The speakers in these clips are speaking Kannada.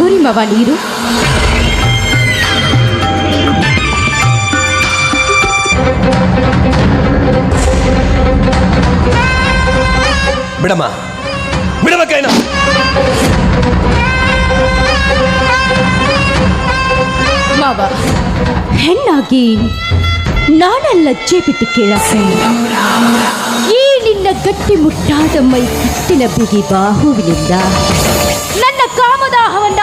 ಕುರಿ ಮವ ನೀರು. ಬಿಡಮ್ಮ, ಬಿಡಮ್ಮ ಕೈನ. ಮಾವ, ಹೆಣ್ಣಾಗಿ ನಾನ ಲಜ್ಜೆ ಬಿಟ್ಟು ಕೇಳಕ್ಕೆ, ಈ ನಿನ್ನ ಗಟ್ಟಿ ಮುಟ್ಟಾದ ಮೈ ಕಟ್ಟಿನ ಬಿಗಿ ಬಾಹುವಿನಿಂದ ನನ್ನ ಕಾಮದಾಹವನ್ನ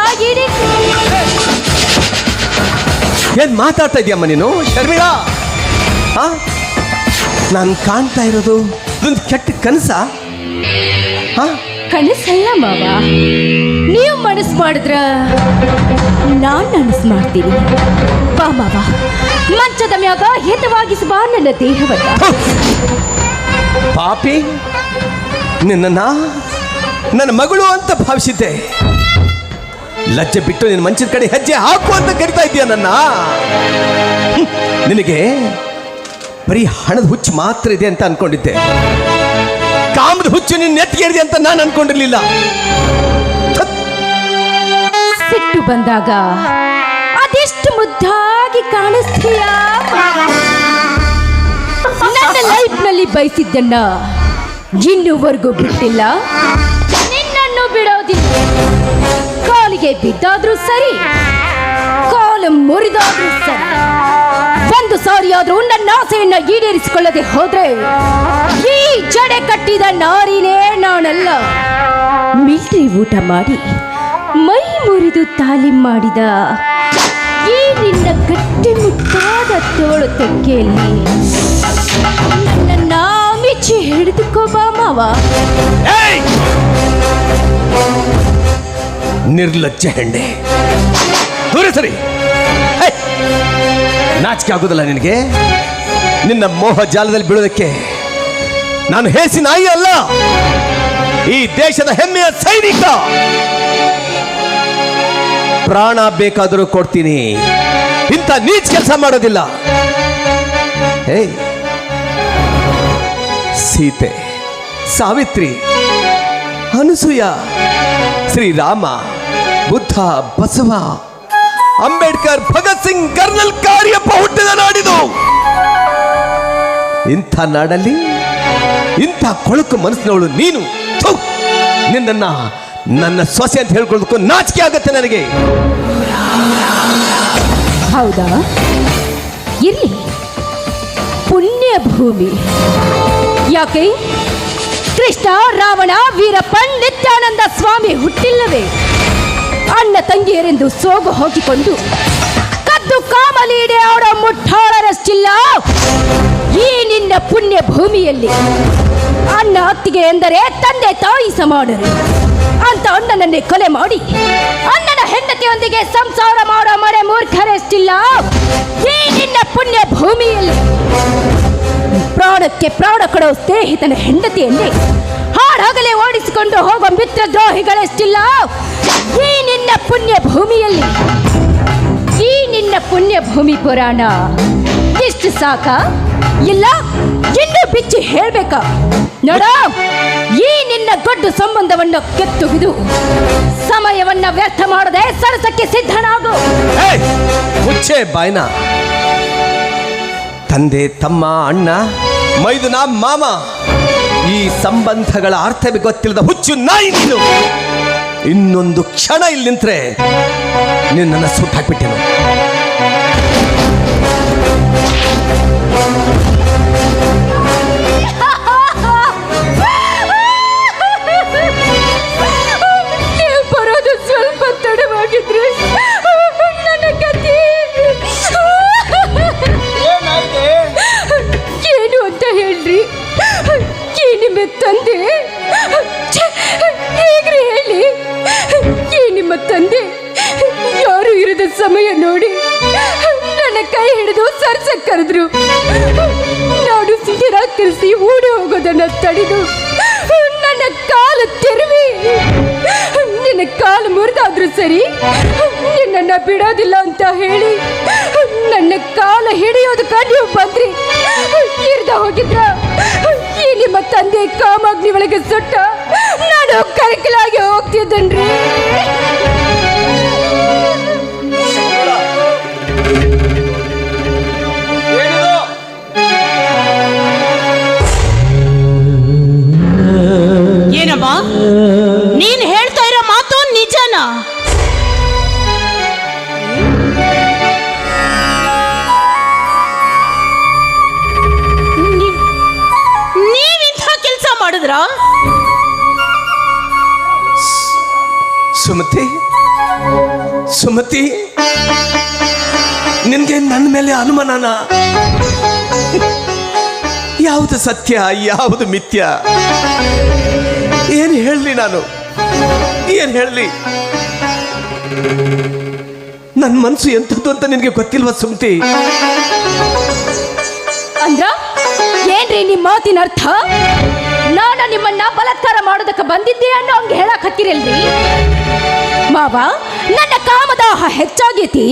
ಏನ್ ಮಾತಾಡ್ತಾ ಇದೀಯಮ್ಮ ನೀನು ಶರ್ಮಿಳಾ? ನಾನು ಕಾಣ್ತಾ ಇರೋದು ಒಂದು ಕೆಟ್ಟ ಕನಸ? ಕನಸಲ್ಲ ಮಾವ, ನೀವು ಮನಸ್ಸು ಮಾಡಿದ್ರ ನಾನು ನನಸು ಮಾಡ್ತೀನಿ. ಬಾ ಮಾವ, ಮಂಚದ ಮ್ಯಾಗ ಹಿತವಾಗಿಸುವ ನನ್ನ ದೇಹವನ್ನ. ಪಾಪಿ, ನಿನ್ನ ನನ್ನ ಮಗಳು ಅಂತ ಭಾವಿಸಿದ್ದೆ. ಲಜ್ಜೆ ಬಿಟ್ಟು ನಿನ್ನ ಮಂಚದ ಕಡೆ ಹೆಜ್ಜೆ ಹಾಕು ಅಂತ ಕರಿತಾ ಇದೀಯ ನನ್ನ. ನಿನಗೆ ಬರೀ ಹಣದ ಹುಚ್ಚು ಮಾತ್ರ ಇದೆ ಅಂತ ಅನ್ಕೊಂಡಿದ್ದೆ. ಕಾಮದ ಹುಚ್ಚು ನಿನ್ನ ನೆತ್ತಿಗೇರಿದೆ ಅಂತ ನಾನು ಅನ್ಕೊಂಡಿರ್ಲಿಲ್ಲ. ಸಿಟ್ಟು ಬಂದಾಗ ಅದೆಷ್ಟು ಮುದ್ದಾಗಿ ಕಾಣಿಸ್ತೀಯ. ನನ್ನ ಲೈಫ್ನಲ್ಲಿ ಬಯಸಿದ್ದನ್ನ ಇನ್ನೂವರೆಗೂ ಬಿಟ್ಟಿಲ್ಲ, ನಿನ್ನನ್ನು ಬಿಡೋದಿಲ್ಲ. ಕಾಲಿಗೆ ಬಿದ್ದಾದ್ರೂ ಸರಿ, ಕಾಲು ಮುರಿದಾದ್ರೂ ಸರಿ, ಒಂದು ಸಾರಿಯಾದ್ರೂ ನನ್ನ ಆಸೆಯನ್ನ ಈಡೇರಿಸಿಕೊಳ್ಳದೆ ಹೋದ್ರೆ ಈ ಜಡೆ ಕಟ್ಟಿದ ನಾರಿನೇ ನಾನಲ್ಲ. ಮಿಲ್ಟ್ರಿ ಊಟ ಮಾಡಿ ಮೈ ಮುರಿದು ತಾಲೀಮ್ ಮಾಡಿದ ಈ ನಿನ್ನ ಗಟ್ಟಿ ಮುಟ್ಟಾದ ತೋಳು ತೆಕ್ಕೆಯಲ್ಲಿ ನನ್ನ ಮಿಚ್ಚಿ ಹಿಡಿದುಕೋ ಬಾ ಮಾವ. ನಿರ್ಲಜ್ಜ ಹೆಣ್ಣೆ, ದೂರ ಸರಿ. ನಾಚಿಕೆ ಆಗೋದಿಲ್ಲ ನಿನಗೆ? ನಿನ್ನ ಮೋಹ ಜಾಲದಲ್ಲಿ ಬೀಳೋದಕ್ಕೆ ನಾನು ಹೇಸಿ ನಾಯಿ ಅಲ್ಲ, ಈ ದೇಶದ ಹೆಮ್ಮೆಯ ಸೈನಿಕ. ಪ್ರಾಣ ಬೇಕಾದರೂ ಕೊಡ್ತೀನಿ, ಇಂಥ ನೀಚ ಕೆಲಸ ಮಾಡೋದಿಲ್ಲ. ಹೇ, ಸೀತೆ, ಸಾವಿತ್ರಿ, ಅನಸೂಯ, ಶ್ರೀರಾಮ, ಬುದ್ಧ, ಬಸವ, ಅಂಬೇಡ್ಕರ್, ಭಗತ್ ಸಿಂಗ್, ಕರ್ನಲ್ ಕಾರ್ಯಪ್ಪ ಹುಟ್ಟಿದ ನಾಡಿದು. ಇಂಥ ನಾಡಲ್ಲಿ ಇಂಥ ಕೊಳಕು ಮನಸ್ಸಿನವಳು ನೀನು. ನಿನ್ನ ನನ್ನ ಸೊಸೆ ಅಂತ ಹೇಳ್ಕೊಳ್ಳೋದಕ್ಕೂ ನಾಚಿಕೆ ಆಗತ್ತೆ ನನಗೆ. ಹೌದಾ? ಇರ್ಲಿ, ಪುಣ್ಯ ಭೂಮಿ. ಯಾಕೆ ಕೃಷ್ಣ, ರಾವಣ, ವೀರಪ್ಪ, ನಿತ್ಯಾನಂದ ಸ್ವಾಮಿ ಹುಟ್ಟಿಲ್ಲವೇ? ಅಣ್ಣ ತಂಗಿಯರೆಂದು ಸೋಗು ಹೋಗಿಕೊಂಡು ಕದ್ದು ಕಾಮಲೀಡೆ ಅವರ ಮುಟ್ಟಾಳರಷ್ಟಿಲ್ಲ ಈ ನಿನ್ನ ಪುಣ್ಯ ಭೂಮಿಯಲ್ಲಿ. ಅಣ್ಣ ಅತ್ತಿಗೆ ಎಂದರೆ ತಂದೆ ತಾಯಿ ಸಮಾನರು ಅಂತ ಅಣ್ಣನನ್ನೇ ಕೊಲೆ ಮಾಡಿ ಅಣ್ಣನ ಹೆಂಡತಿಯೊಂದಿಗೆ ಸಂಸಾರ ಮಾಡೋ ಮನೆ ಮೂರ್ಖರಷ್ಟಿಲ್ಲ ಈ ನಿನ್ನ ಪುಣ್ಯ ಭೂಮಿಯಲ್ಲಿ. ಪ್ರಾಣಕ್ಕೆ ಪ್ರಾಣ ಕೊಡೋ ಸ್ನೇಹಿತನ ಹೆಂಡತಿಯನ್ನೇ ಹಾಡಾಗಲೇ ಓಡಿಸಿಕೊಂಡು ಹೋಗೋ ಮಿತ್ರ ದ್ರೋಹಿಗಳಷ್ಟಿಲ್ಲ ಈ ನಿನ್ನ ಪುಣ್ಯ ಭೂಮಿಯಲ್ಲಿ. ಈ ನಿನ್ನ ಪುಣ್ಯ ಭೂಮಿ ಪುರಾಣ ಇಷ್ಟು ಸಾಕ? ಇಲ್ಲ ಇನ್ನೂ ಬಿಚ್ಚಿ ಹೇಳ್ಬೇಕಾ? ನೋಡ, ಈ ನಿನ್ನ ದೊಡ್ಡ ಸಂಬಂಧವನ್ನು ಕೆತ್ತುವುದು ಸಮಯವನ್ನ ವ್ಯರ್ಥ ಮಾಡದೆ ಸರಸಕ್ಕೆ ಸಿದ್ಧನಾಗು. ಮುಚ್ಚೆ ಬಾಯ್ನ. ತಂದೆ, ತಮ್ಮ, ಅಣ್ಣ, ಮೈದುನ, ಮಾಮ, ಈ ಸಂಬಂಧಗಳ ಅರ್ಥವೇ ಗೊತ್ತಿಲ್ಲದ ಹುಚ್ಚು ನಾಯಿ ನೀನು. ಇನ್ನೊಂದು ಕ್ಷಣ ಇಲ್ಲಿ ನಿಂತ್ರೆ ನಿನ್ನನ್ನು ಸುಟ್ಟಾಕ್ಬಿಟ್ಟೆನು. ನೀವು ಬರೋದು ಸ್ವಲ್ಪ ತಡವಾಗಿದ್ರೆ ನನ್ನ ಕಥೆ ಏನು ಅಂತ ಹೇಳ್ರಿ. ಈ ನಿಮ್ಮ ತಂದೆ ಹೇಗ್ರಿ ಹೇಳಿ? ಈ ನಿಮ್ಮ ತಂದೆ ಯಾರು ಇರದ ಸಮಯ ನೋಡಿ ನನ್ನ ಕೈ ಹಿಡಿದು ಸರ್ಸಕ್ ಕರೆದ್ರು. ನಾನು ನಿರಾಕರಿಸಿ ಓಡಿ ಹೋಗೋದನ್ನ ತಡೆದು ನನ್ನ ಕಾಲು ತಿರುವಿ ನಿನ್ನ ಕಾಲು ಮುರಿದಾದ್ರೂ ಸರಿ ನಿನ್ನನ್ನು ಬಿಡೋದಿಲ್ಲ ಅಂತ ಹೇಳಿ ನನ್ನ ಕಾಲ ಹಿಡಿಯೋದಕ್ಕ ನೀವು ಬಂದ್ರಿ. ಇರ್ದ ಹೋಗಿದ್ರ ಈ ನಿಮ್ಮ ತಂದೆ ಕಾಮಾಗ್ನಿ ಒಳಗೆ ಸುಟ್ಟ ನಾನು ಕರಕಲಾಗಿ ಹೋಗ್ತಿದ್ದನ್ರಿ. ಸುಮತಿ, ಸುಮತಿ, ನಿನ್ಗೆ ನನ್ನ ಮೇಲೆ ಅನುಮಾನನ? ಯಾವುದು ಸತ್ಯ, ಯಾವುದು ಮಿಥ್ಯ? ಏನು ಹೇಳಲಿ ನಾನು? ಏನು ಹೇಳಲಿ? ನನ್ನ ಮನಸ್ಸು ಎಂಥದ್ದು ಅಂತ ನಿನಗೆ ಗೊತ್ತಿಲ್ವಾ ಸುಮತಿ? ಅಂದ್ರ ಏನ್ರಿ ನಿಮ್ಮ ಮಾತಿನ ಅರ್ಥ? ನಾನು ನಿಮ್ಮನ್ನ ಬಲಾತ್ಕಾರ ಮಾಡೋದಕ್ಕೆ ಬಂದಿದ್ದೆ ಅನ್ನೋ ಹಂಗೆ ಹೇಳಕ್ ಹತ್ತಿರಲ್ರಿ ಮಾವ. ನನ್ನ ಕಾಮದಾಹ ಹೆಚ್ಚಾಗೈತಿ.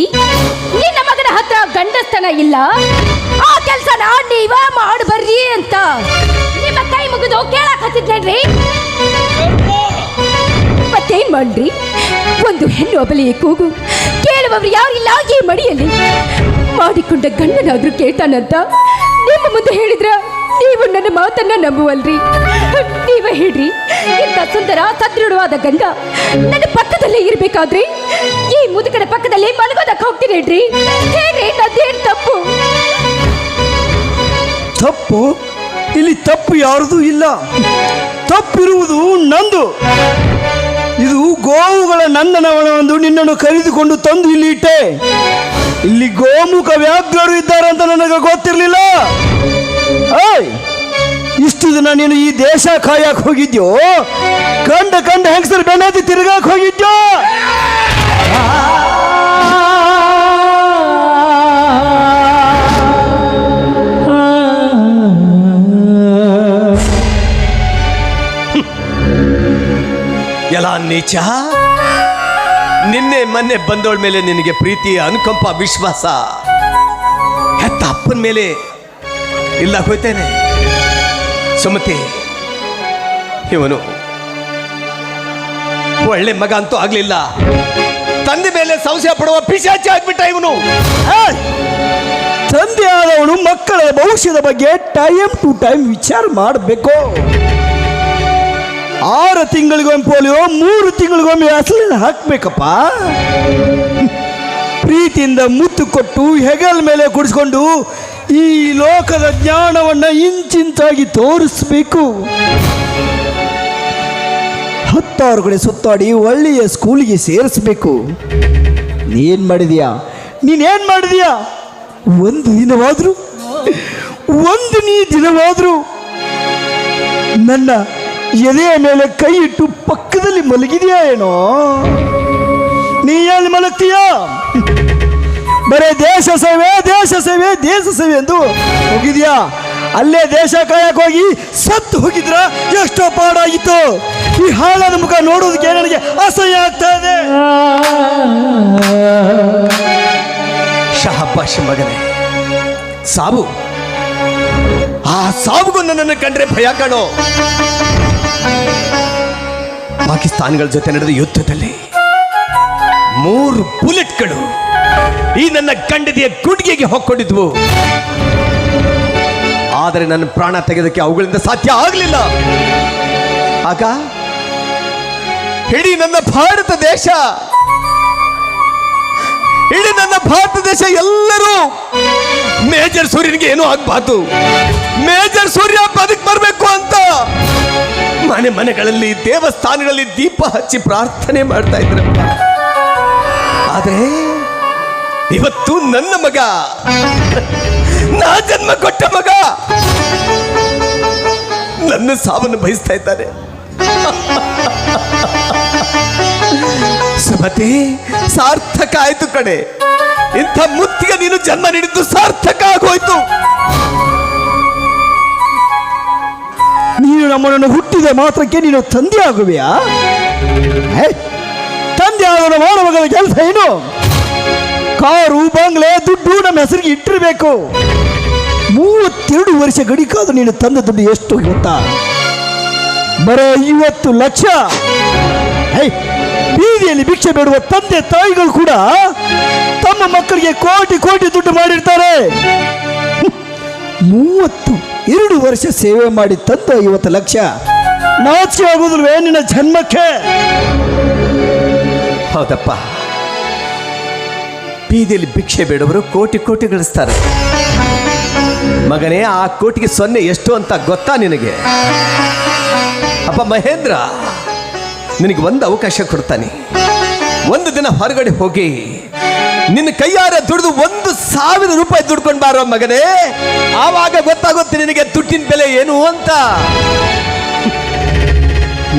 ನಿನ್ನ ಮಗನ ಹತ್ರ ಗಂಡಸ್ತನ ಇಲ್ಲ. ಆ ಕೆಲಸ ನೀವ ಮಾಡಿ ಬರ್ರಿ ಅಂತ ನಿಮ್ಮ ಕೈ ಮುಗಿದು ಕೇಳಕ್ ಹತ್ತಿದ್ನೇನ್ರಿ. ಮತ್ತೇನ್ ಮಾಡ್ರಿ? ಒಂದು ಹೆಣ್ಣು ಅಬಲೆಯ ಕೂಗು ಕೇಳುವವರು ಯಾರಿಲ್ಲ ಈ ಮಡಿಯಲ್ಲಿ. ಮಾಡಿಕೊಂಡ ಗಂಡನಾದ್ರೂ ಕೇಳ್ತಾನಂತ ನಿಮ್ಮ ಮುಂದೆ ಹೇಳಿದ್ರ ನೀವು ನನ್ನ ಮಾತನ್ನ ನಂಬುವಲ್ರಿ. ನೀವೇ ಹೇಳ್ರಿ, ಇಂಥ ಸುಂದರ ಸದೃಢವಾದ ಗಂಡ ನನ್ನ ಪಕ್ಕದಲ್ಲೇ ಇರ್ಬೇಕಾದ್ರೆ ಈ ಮುದುಕನ ಪಕ್ಕದಲ್ಲಿ ಮಲಗೋದಕ್ಕೆ ಹೋಗ್ತೀರೇನ್ರಿ? ಹೇಳ್ರಿ, ನದ್ದೇನು ತಪ್ಪು? ತಪ್ಪು ಇಲ್ಲಿ ತಪ್ಪು ಯಾರದೂ ಇಲ್ಲ. ತಪ್ಪಿರುವುದು ನಂದು. ಇದು ಗೋವುಗಳ ನಂದನವನವೆಂದು ನಿನ್ನನ್ನು ಕರೆದುಕೊಂಡು ತಂದು ಇಲ್ಲಿ ಇಟ್ಟೆ. ಇಲ್ಲಿ ಗೋಮುಖ ವ್ಯಾಘ್ರರು ಇದ್ದಾರೆ ಅಂತ ನನಗೆ ಗೊತ್ತಿರಲಿಲ್ಲ. ಇಷ್ಟು ದಿನ ನೀನು ಈ ದೇಶ ಕಾಯಕ್ ಹೋಗಿದ್ಯೋ, ಕಂಡ ಹೆಂಗಸರು ಬೆನ್ನತ್ತಿ ತಿರುಗಾಕ್ ಹೋಗಿದ್ಯೋ? ಎಲ್ಲ ನೀಚ. ನಿನ್ನೆ ಮೊನ್ನೆ ಬಂದವಳ ಮೇಲೆ ನಿನಗೆ ಪ್ರೀತಿ, ಅನುಕಂಪ, ವಿಶ್ವಾಸ. ಹೆತ್ತ ಅಪ್ಪನ ಮೇಲೆ ಇಲ್ಲ ಹೋಯ್ತೇನೆ ಸುಮತಿ. ಇವನು ಒಳ್ಳೆ ಮಗ ಅಂತೂ ಆಗ್ಲಿಲ್ಲ, ತಂದೆ ಮೇಲೆ ಸಂಶಯ ಪಡುವ ಪಿಶಾಚಿ ಆಗ್ಬಿಟ್ಟ ಇವನು. ತಂದೆ ಆದವನು ಮಕ್ಕಳ ಭವಿಷ್ಯದ ಬಗ್ಗೆ ಟೈಮ್ ಟು ಟೈಮ್ ವಿಚಾರ ಮಾಡಬೇಕು. 6 ತಿಂಗಳಿಗೊಮ್ಮೆ ಪೋಲಿಯೋ, 3 ತಿಂಗಳಿಗೊಮ್ಮೆ ಅಸಲಿನ ಹಾಕ್ಬೇಕಪ್ಪ. ಪ್ರೀತಿಯಿಂದ ಮುತ್ತು ಕೊಟ್ಟು ಹೆಗಲ ಮೇಲೆ ಕುಡಿಸ್ಕೊಂಡು ಈ ಲೋಕದ ಜ್ಞಾನವನ್ನ ಇಂಚಿಂಚಾಗಿ ತೋರಿಸ್ಬೇಕು. 10 ಕಡೆ ಸುತ್ತಾಡಿ ಒಳ್ಳೆಯ ಸ್ಕೂಲಿಗೆ ಸೇರಿಸ್ಬೇಕು. ನೀನೇನ್ ಮಾಡಿದೀಯಾ? ಒಂದು ದಿನವಾದ್ರು ನನ್ನ ಎದೆಯ ಮೇಲೆ ಕೈ ಇಟ್ಟು ಪಕ್ಕದಲ್ಲಿ ಮಲಗಿದೆಯಾ ಏನೋ? ನೀ ಎಲ್ಲಿ ಮಲಗ್ತೀಯಾ? ಬರೇ ದೇಶ ಸೇವೆ ಎಂದು ಹೋಗಿದ್ಯಾ? ಅಲ್ಲೇ ದೇಶ ಕಾಯಕ್ ಹೋಗಿ ಸತ್ತು ಹೋಗಿದ್ರ ಎಷ್ಟೋ ಪಾಡಾಗಿತ್ತು. ಈ ಹಾಳಾದ ಮುಖ ನೋಡೋದಕ್ಕೆ ನನಗೆ ಅಸಹ್ಯ ಆಗ್ತಾ ಇದೆ. ಶಹಬ್ಬಾಷ್ ಮಗನೇ, ಸಾವು, ಆ ಸಾವುಗೂ ನನ್ನನ್ನು ಕಂಡ್ರೆ ಭಯ ಕಾಣೋ. ಪಾಕಿಸ್ತಾನಿಗಳ ಜೊತೆ ನಡೆದ ಯುದ್ಧದಲ್ಲಿ 3 ಬುಲೆಟ್ಗಳು ಈ ನನ್ನ ಗಂಡದಿಯ ಗುಡ್ಗೆಗೆ ಹೊಕ್ಕೊಂಡಿದ್ವು. ಆದರೆ ನನ್ನ ಪ್ರಾಣ ತೆಗೆದಕ್ಕೆ ಅವುಗಳಿಂದ ಸಾಧ್ಯ ಆಗಲಿಲ್ಲ. ಆಗ ಇಡೀ ನನ್ನ ಭಾರತ ದೇಶ ಎಲ್ಲರೂ ಮೇಜರ್ ಸೂರ್ಯನಿಗೆ ಏನೂ ಆಗ್ಬಾರ್ದು, ಮೇಜರ್ ಸೂರ್ಯ ಬದುಕ್ ಬರಬೇಕು ಅಂತ ಮನೆಗಳಲ್ಲಿ ದೇವಸ್ಥಾನಗಳಲ್ಲಿ ದೀಪ ಹಚ್ಚಿ ಪ್ರಾರ್ಥನೆ ಮಾಡ್ತಾ ಇದ್ರಪ್ಪ. ಆದರೆ ಇವತ್ತು ನನ್ನ ಮಗ, ನಾ ಜನ್ಮ ಕೊಟ್ಟ ಮಗ, ನನ್ನ ಸಾವನ್ನು ಬಯಸ್ತಾ ಇದ್ದಾರೆ. ಸುಮತಿ, ಸಾರ್ಥಕ ಆಯ್ತು ಕಡೆ. ಇಂಥ ಮುತ್ತಿಗೆ ನೀನು ಜನ್ಮ ನೀಡಿದ್ದು ಸಾರ್ಥಕ ಆಗೋಯ್ತು. ನೀನು ನಮ್ಮನ್ನು ಹುಟ್ಟಿದ ಮಾತ್ರಕ್ಕೆ ನೀನು ತಂದೆ ಆಗುವೆಯಾ? ತಂದೆ ಆದವನ ಮಗನ ಕೆಲಸ ಏನು? ಕಾರು, ಬಂಗ್ಲೆ, ದುಡ್ಡು ನಮ್ಮ ಹೆಸರಿಗೆ ಇಟ್ಟಿರಬೇಕು. 32 ವರ್ಷ ಗಡಿಕಾದ ನೀನು ತಂದ ದುಡ್ಡು ಎಷ್ಟು ಗೊತ್ತಾ? ಬರೇ 50 ಲಕ್ಷ. ಬೀದಿಯಲ್ಲಿ ಭಿಕ್ಷೆ ಬೇಡುವ ತಂದೆ ತಾಯಿಗಳು ಕೂಡ ತಮ್ಮ ಮಕ್ಕಳಿಗೆ ಕೋಟಿ ದುಡ್ಡು ಮಾಡಿರ್ತಾರೆ. 32 ವರ್ಷ ಸೇವೆ ಮಾಡಿ ತಂದ 50 ಲಕ್ಷ ನಾಚಿಕೆ ಆಗುವುದಿಲ್ವೇ ನಿನ್ನ ಜನ್ಮಕ್ಕೆ? ಹೌದಪ್ಪ, ಬೀದಿಯಲ್ಲಿ ಭಿಕ್ಷೆ ಬೇಡವರು ಕೋಟಿ ಗಳಿಸ್ತಾರೆ. ಮಗನೇ, ಆ ಕೋಟಿಗೆ 0 ಎಷ್ಟು ಅಂತ ಗೊತ್ತಾ ನಿನಗೆ? ಅಪ್ಪ ಮಹೇಂದ್ರ, ನಿನಗೆ ಒಂದು ಅವಕಾಶ ಕೊಡ್ತಾನೆ. ಒಂದು ದಿನ ಹೊರಗಡೆ ಹೋಗಿ ನಿನ್ನ ಕೈಯಾರ ದುಡಿದು 1,000 ರೂಪಾಯಿ ದುಡ್ಕೊಂಡು ಬಾರೋ ಮಗನೇ. ಆವಾಗ ಗೊತ್ತಾಗುತ್ತೆ ನಿನಗೆ ದುಡ್ಡಿನ ಬೆಲೆ ಏನು ಅಂತ.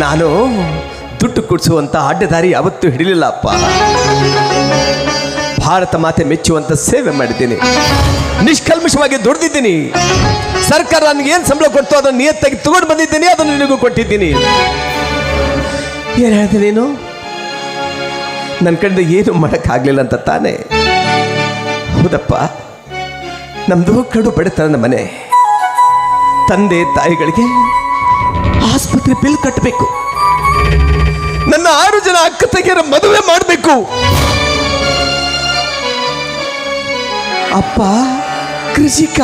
ನಾನು ದುಡ್ಡು ಕೊಡಿಸುವಂತ ಅಡ್ಡದಾರಿ ಯಾವತ್ತೂ ಹಿಡಿಲಿಲ್ಲ ಅಪ್ಪ. ಭಾರತ ಮಾತೆ ಮೆಚ್ಚುವಂತ ಸೇವೆ ಮಾಡಿದ್ದೀನಿ, ನಿಷ್ಕಲ್ಮಶವಾಗಿ ದುಡ್ದಿದ್ದೀನಿ. ಸರ್ಕಾರ ನನಗೆ ಏನು ಸಂಬಳ ಕೊಡ್ತೋ ಅದನ್ನು ನಿಯತ್ತಾಗಿ ತಗೊಂಡು ಬಂದಿದ್ದೀನಿ, ಅದನ್ನು ನಿನಗೂ ಕೊಟ್ಟಿದ್ದೀನಿ. ಏನು ಹೇಳ್ತೀನಿ ನೀನು? ನನ್ನ ಕಡೆಯಿಂದ ಏನು ಮಾಡೋಕ್ಕಾಗಲಿಲ್ಲ ಅಂತ ತಾನೇ? ಹೌದಪ್ಪ, ನಮ್ದು ಕಡು ಬಡತನದ ಮನೆ. ತಂದೆ ತಾಯಿಗಳಿಗೆ ಆಸ್ಪತ್ರೆ ಬಿಲ್ ಕಟ್ಟಬೇಕು, ನನ್ನ 6 ಜನ ಅಕ್ಕ ತಂಗಿಯರ ಮದುವೆ ಮಾಡಬೇಕು. ಅಪ್ಪ ಕೃಷಿಕ,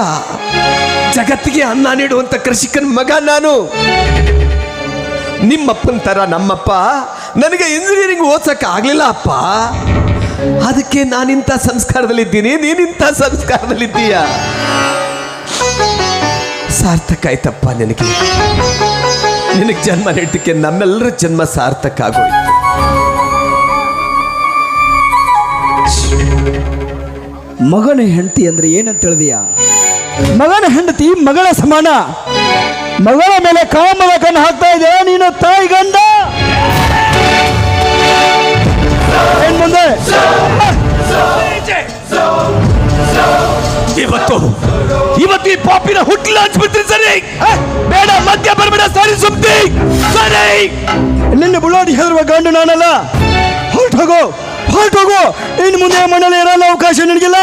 ಜಗತ್ತಿಗೆ ಅನ್ನ ನೀಡುವಂತ ಕೃಷಿಕನ ಮಗ ನಾನು. ನಿಮ್ಮಪ್ಪನ ತರ ನಮ್ಮಪ್ಪ ನನಗೆ ಇಂಜಿನಿಯರಿಂಗ್ ಓದ್ಸಕ್ಕೆ ಆಗ್ಲಿಲ್ಲ ಅಪ್ಪ. ಅದಕ್ಕೆ ನಾನಿಂಥ ಸಂಸ್ಕಾರದಲ್ಲಿದ್ದೀನಿ, ನೀನಿಂಥ ಸಂಸ್ಕಾರದಲ್ಲಿದ್ದೀಯ. ಸಾರ್ಥಕ ಆಯ್ತಪ್ಪ ನಿನಗೆ ಜನ್ಮ ನೀಡಲಿಕ್ಕೆ ನಮ್ಮೆಲ್ಲರ ಜನ್ಮ ಸಾರ್ಥಕ ಆಗೋಯ್ತು. ಮಗನ ಹೆಂಡತಿ ಅಂದ್ರೆ ಏನಂತ ಹೇಳಿದೀಯ? ಮಗನ ಹೆಂಡತಿ ಮಗಳ ಸಮಾನ. ಮಗಳ ಮೇಲೆ ಕಾಮದ ಕಣ್ಣು ಹಾಕ್ತಾ ಇದೆ ನೀನು ತಾಯಿ ಗಂಡ. ಏನ್ ಮುಂದೆ? ಇವತ್ತು ಈ ಪಾಪಿನ ಹುಟ್ಟಿಲ್ಲ ಹಂಚ್ಬಿಡ್ತೀನಿ. ಸರಿ ಬೇಡ, ಮಧ್ಯ ಬರಬೇಡ. ಸರಿ ಸುಮ್ತಿ, ಸರಿ. ನಿನ್ನ ಬುಳ್ಳಾಡಿ ಹೆದರುವ ಗಂಡು ನಾನಲ್ಲ. ಹೊರಟೋಗು. ಇನ್ನು ಮುಂದೆ ಮನೇಲಿ ಇರಲ್ಲ ಅವಕಾಶ ನಿನಗಿಲ್ಲ.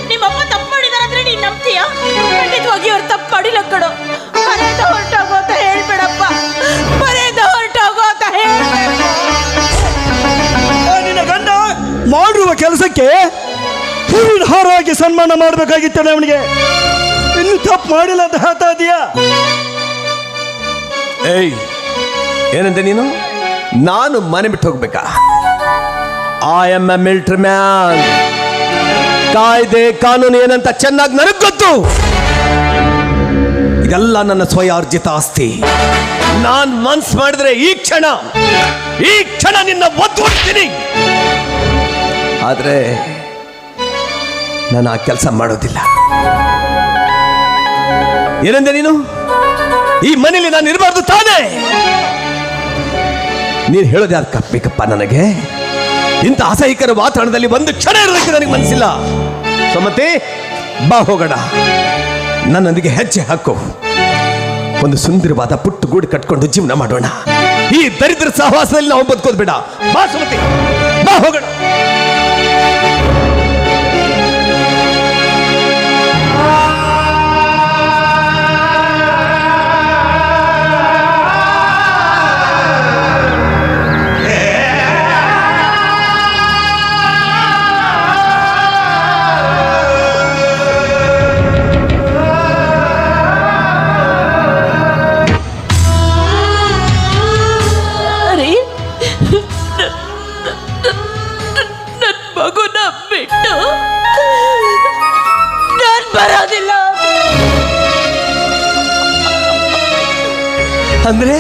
ನಿಮ್ಮಪ್ಪ ತಪ್ಪು ಮಾಡಿದಾರಂದ್ರೆ ನೀನ್ ನಂಬ್ತೀಯ? ಖಂಡಿತವಾಗಿ ಅವ್ರು ತಪ್ಪು ಮಾಡಿಲ್ಲ ಕಣೋ. ಮನೆಯಿಂದ ಹೊರಟೋಗೋ ಅಂತ ಹೇಳ್ಬೇಡಪ್ಪ. ಮನೆಯಿಂದ ಹೊರಟೋಗೋ ಅಂತ ಹೇಳ್ಬೇಕು. ನಿನ್ನ ಗಂಡ ಮಾಡಿರುವ ಕೆಲಸಕ್ಕೆ ಹೂವಿನ ಹಾರವಾಗಿ ಸನ್ಮಾನ ಮಾಡಬೇಕಾಗಿತ್ತಾನೆ ಅವನಿಗೆ. ಇನ್ನು ತಪ್ಪು ಮಾಡಿಲ್ಲ ಅಂತ ಹೇಳ್ತಾ ಇದೀಯಾ? ಏಯ್, ಏನಂತೆ ನೀನು? ನಾನು ಮನೆ ಬಿಟ್ಟು ಹೋಗ್ಬೇಕಾ? I am A military man. ಕಾಯ್ದೆ ಕಾನೂನು ಏನಂತ ಚೆನ್ನಾಗಿ ನನಗೆ ಗೊತ್ತು. ಇದೆಲ್ಲ ನನ್ನ ಸ್ವಯಾರ್ಜಿತ ಆಸ್ತಿ. ನಾನು ಮನ್ಸ್ ಮಾಡಿದ್ರೆ ಈ ಕ್ಷಣ ನಿನ್ನ ಒದ್ದು ಹೊಡ್ತೀನಿ. ಆದ್ರೆ ನಾನು ಆ ಕೆಲಸ ಮಾಡೋದಿಲ್ಲ. ಏನಂದೆ ನೀನು? ಈ ಮನೇಲಿ ನಾನು ಇರಬಾರ್ದು ತಾನೇ? ನೀನು ಹೇಳೋದು ಯಾರು ಕಪ್ಪಬೇಕಪ್ಪ? ನನಗೆ ಇಂಥ ಅಸಹ್ಯಕರ ವಾತಾವರಣದಲ್ಲಿ ಒಂದು ಕ್ಷಣ ಇರೋದಕ್ಕೆ ನನಗೆ ಮನಸ್ಸಿಲ್ಲ. ಸುಮತಿ, ಬಾ ಹೋಗೋಣ. ನನ್ನೊಂದಿಗೆ ಹೆಜ್ಜೆ ಹಾಕು. ಒಂದು ಸುಂದರವಾದ ಪುಟ್ಟ ಗೂಡು ಕಟ್ಕೊಂಡು ಜೀವನ ಮಾಡೋಣ. ಈ ದರಿದ್ರ ಸಹವಾಸದಲ್ಲಿ ನಾವು ಬದುಕೋದು ಬೇಡ. ಬಾ ಸುಮತಿ, ಬಾ ಹೋಗೋಣ. ಬರೋದಿಲ್ಲ ಅಂದ್ರೆ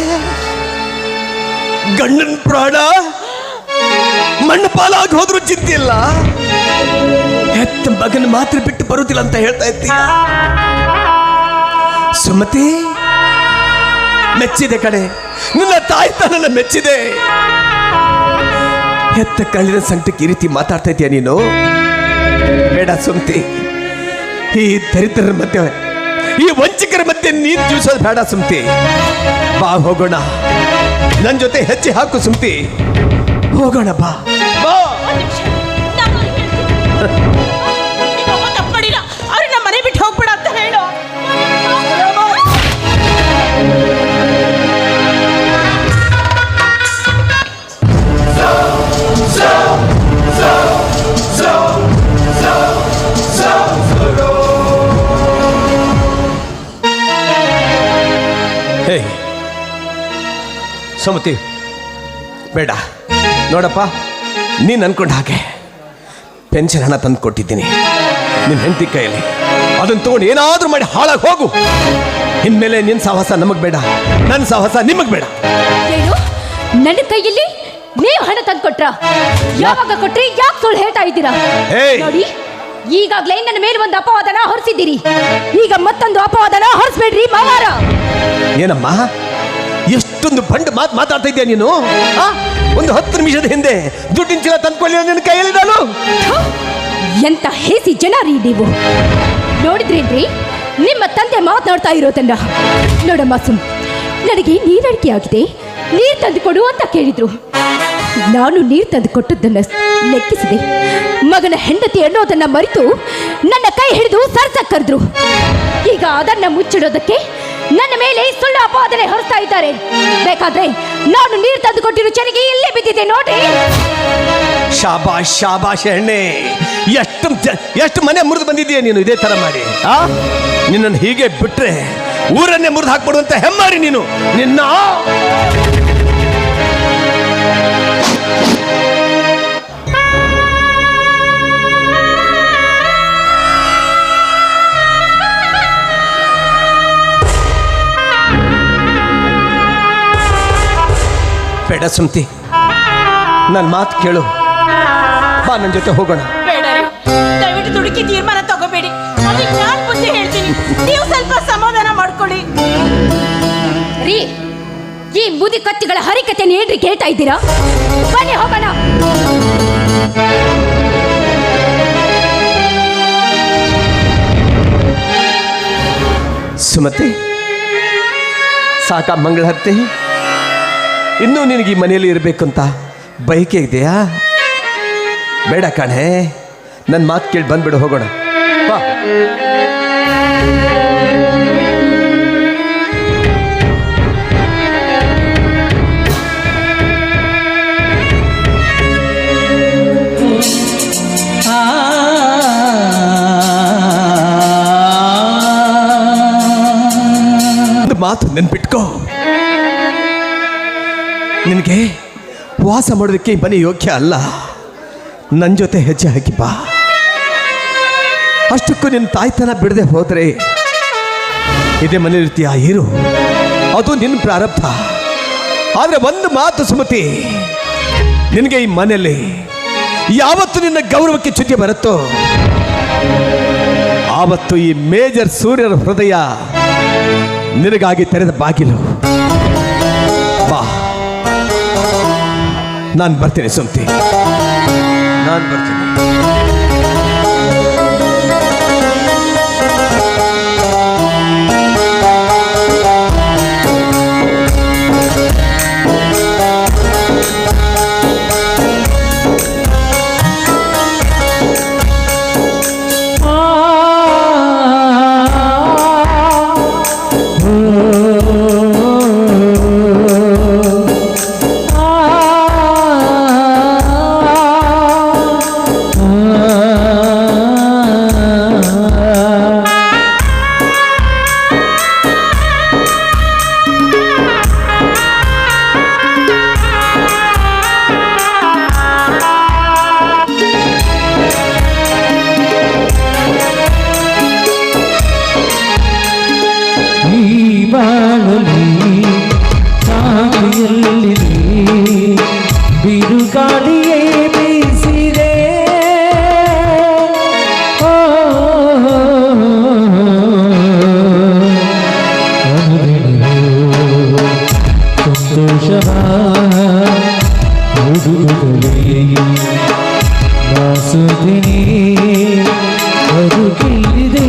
ಗಂಡನ ಪ್ರಾಣ ಮಣ್ಣು ಪಾಲಾಗಿ ಹೋದ್ರೂ ಚಿಂತೆ ಇಲ್ಲ, ಹೆತ್ತ ಮಗನ ಮಾತ್ರ ಬಿಟ್ಟು ಬರುತ್ತಿಲ್ಲ ಅಂತ ಹೇಳ್ತಾ ಇದ್ದೀಯ. ಸುಮತಿ, ಮೆಚ್ಚಿದೆ ಕಡೆ, ನಿನ್ನ ತಾಯ್ತನನ್ನ ಮೆಚ್ಚಿದೆ. ಹೆತ್ತ ಕಳ್ಳಿನ ಸಂಕಟಕ್ಕೆ ಈ ರೀತಿ ಮಾತಾಡ್ತಾ ಇದೀಯ ನೀನು? ಬೇಡ ಸುಮತಿ, ಈ ದರಿದ್ರರ ಮಧ್ಯೆ, ಈ ವಂಚಕರ ಮಧ್ಯೆ ನೀನು ಜೀವಿಸೋದು ಬೇಡ ಸುಮತಿ. ಬಾ ಹೋಗೋಣ, ನನ್ನ ಜೊತೆ ಹೆಜ್ಜೆ ಹಾಕು ಸುಮತಿ. ಹೋಗೋಣ ಬಾ. ತಪ್ಪು ಮಾಡಿಲ್ಲ, ಅವ್ರು ನಮ್ಮ ಮನೆ ಬಿಟ್ಟು ಹೋಗ್ಬೇಡ ಅಂತ ಹೇಳು. ಹೇ ಸುಮತಿ, ಬೇಡ. ನೋಡಪ್ಪ, ನೀನು ಅನ್ಕೊಂಡ ಹಾಗೆ ಪೆನ್ಷನ್ ಹಣ ತಂದು ಕೊಟ್ಟಿದ್ದೀನಿ ನಿನ್ನ ಹೆಂಡತಿ ಕೈಯಲ್ಲಿ. ಅದನ್ನು ತಗೊಂಡು ಏನಾದ್ರೂ ಮಾಡಿ ಹಾಳಾಗಿ ಹೋಗು. ಇನ್ಮೇಲೆ ನಿನ್ನ ಸಹವಾಸ ನಮಗ್ ಬೇಡ, ನನ್ನ ಸಹವಾಸ ನಿಮಗ್ ಬೇಡ. ಏನು ನನ್ನ ಕೈಯಲ್ಲಿ ನೀವು ಹಣ ತಂದು ಕೊಟ್ರ? ಯಾವಾಗ ಕೊಟ್ರಿ? ಯಾಕೆ ಸುಳ್ಳು ಹೇಳ್ತಾ ಇದ್ದೀರಾ? ಏಯ್! ನೋಡಿ, ಈಗಾಗಲೇ ನನ್ನ ಮೇಲೆ ಒಂದು ಅಪವಾದನ ಹೊರಿಸಿದ್ದೀರಿ. ಈಗ ಮತ್ತೊಂದು ಅಪವಾದನ ಹೊರಿಸ್ಬೇಡ್ರಿ ಮಾವಾರ. ಏನಮ್ಮ ಎಷ್ಟೊಂದು ಬಂಡು ಮಾತಾಡ್ತಾ ಇದ್ಯಾ ನೀನು? ಒಂದು 10 ನಿಮಿಷದ ಹಿಂದೆ ದುಡ್ಡಿನ ಚೀಲ ತಂದ್ಕೊಳ್ಳಿ ನಿನ್ನ ಕೈಯಲ್ಲಿ ನಾನು. ಎಂತ ಹೇಸಿ ಜನ ರೀ ನೀವು. ನೋಡಿದ್ರೇನ್ರಿ ನಿಮ್ಮ ತಂದೆ ಮಾತನಾಡ್ತಾ ಇರೋದನ್ನ? ನೋಡಮ್ಮ ಸುಮ್, ನನಗೆ ನೀರಡಿಕೆ ಆಗಿದೆ, ನೀರು ತಂದು ಕೊಡು ಅಂತ ಕೇಳಿದ್ರು. ನಾನು ನೀರು ತಂದು ಕೊಟ್ಟದ್ದನ್ನ ಲೆಕ್ಕಿಸಿದೆ. ಮಗನ ಹೆಂಡತಿ ಅನ್ನೋದನ್ನ ಮರೆತು ನನ್ನ ಕೈ ಹಿಡಿದು ಸರ್ಸ ಕರೆದ್ರು. ಈಗ ಅದನ್ನ ಮುಚ್ಚಿಡೋದಕ್ಕೆ ನನ್ನ ಮೇಲೆ ಸುಳ್ಳು ಅಪವಾದನೆ ಹೊರಿಸ್ತಾ ಇದ್ದಾರೆ. ಬೇಕಾದ್ರೆ ನಾನು ನೀರು ತಂದು ಕೊಟ್ಟಿರೋ ಚೆರಿಗೆ ಇಲ್ಲೇ ಬಿದ್ದಿದೆ ನೋಡ್ರಿ. ಶಾಬಾಷ್ ಶಾಬಾಷ್ ಎಣ್ಣೆ. ಎಷ್ಟು ಮನೆ ಮುರಿದು ಬಂದಿದ್ದೀಯ ನೀನು ಇದೇ ತರ ಮಾಡಿ. ನಿನ್ನನ್ನು ಹೀಗೆ ಬಿಟ್ರೆ ಊರನ್ನೇ ಮುರಿದು ಹಾಕ್ಬಿಡುವಂತ ಹೆಮ್ಮಾರಿ ನೀನು. ನಿನ್ನ ಬೇಡ ಸುಮ್ತಿ, ನನ್ನ ಮಾತು ಕೇಳು. ಬಾ, ನನ್ನ ಜೊತೆ ಹೋಗೋಣ. ಬೇಡ ರೀ, ದಯವಿಟ್ಟು ದುಡುಕಿ ತೀರ್ಮಾನ ತಗೋಬೇಡಿ. ಅದಕ್ಕೆ ನಾನು ಬುದ್ಧಿ ಹೇಳ್ತೀನಿ, ನೀವು ಸ್ವಲ್ಪ ಸಮಾಧಾನ ಮಾಡ್ಕೊಳ್ಳಿ. ರೀ, ಈ ಮುದಿ ಕತ್ತಿಗಳ ಹರಿಕತೆ ಏನ್ರಿ ಕೇಳ್ತಾ ಇದ್ದೀರಾ? ಬನ್ನಿ ಹೋಗೋಣ. ಸುಮತಿ, ಸಾಕ ಮಂಗಳಾರತಿ? ಇನ್ನೂ ನಿನಗೆ ಈ ಮನೆಯಲ್ಲಿ ಇರಬೇಕಂತ ಬಯಕೆ ಇದೆಯಾ? ಬೇಡ ಕಣೆ, ನನ್ನ ಮಾತು ಕೇಳಿ ಬಂದ್ಬಿಡು, ಹೋಗೋಣ ಬಾ. ಒಂದು ಮಾತು ನೆನ್ಪಿಟ್ಕೋ, ನಿನಗೆ ವಾಸ ಮಾಡೋದಕ್ಕೆ ಈ ಮನೆ ಯೋಗ್ಯ ಅಲ್ಲ. ನನ್ನ ಜೊತೆ ಹೆಜ್ಜೆ ಹಾಕಿ ಬಾ. ಅಷ್ಟಕ್ಕೂ ನಿನ್ನ ತಾಯ್ತನ ಬಿಡದೆ ಹೋದರೆ ಇದೇ ಮನೆ ಇರ್ತೀಯ, ಇರು, ಅದು ನಿನ್ನ ಪ್ರಾರಬ್ಧ. ಆದರೆ ಒಂದು ಮಾತು ಸುಮತಿ, ನಿನಗೆ ಈ ಮನೆಯಲ್ಲಿ ಯಾವತ್ತು ನಿನ್ನ ಗೌರವಕ್ಕೆ ಚ್ಯುತಿ ಬರುತ್ತೋ ಆವತ್ತು ಈ ಮೇಜರ್ ಸೂರ್ಯರ ಹೃದಯ ನಿನಗಾಗಿ ತೆರೆದ ಬಾಗಿಲು. ಬಾ, ನಾನು ಬರ್ತೀನಿ ಸುಮ್ತಿ, ನಾನು ಬರ್ತೀನಿ. ಬಿರುಗಾಳಿಯೇ ಬೀಸಿದೆ, ಸಂತೋಷವ ಹುಡುಗಲೇ ವಾಸುದಿನಿ ಬದುಕಿದೆ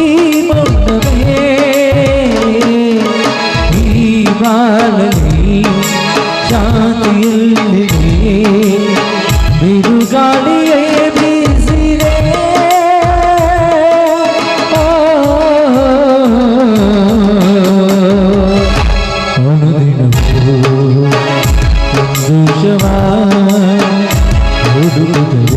ಈ ಮೊತ್ತವೇ ಈ ಬಾಳಲಿ ಶಾಂತಿಯಲ್ಲಿದೆ ಬಿರುಗಾಳಿಯೇ ಬೀಸಿದೆ. ಅನುದಿನವೂ ಸಂತೋಷವ ಹುಡುಕುತ್ತದೆ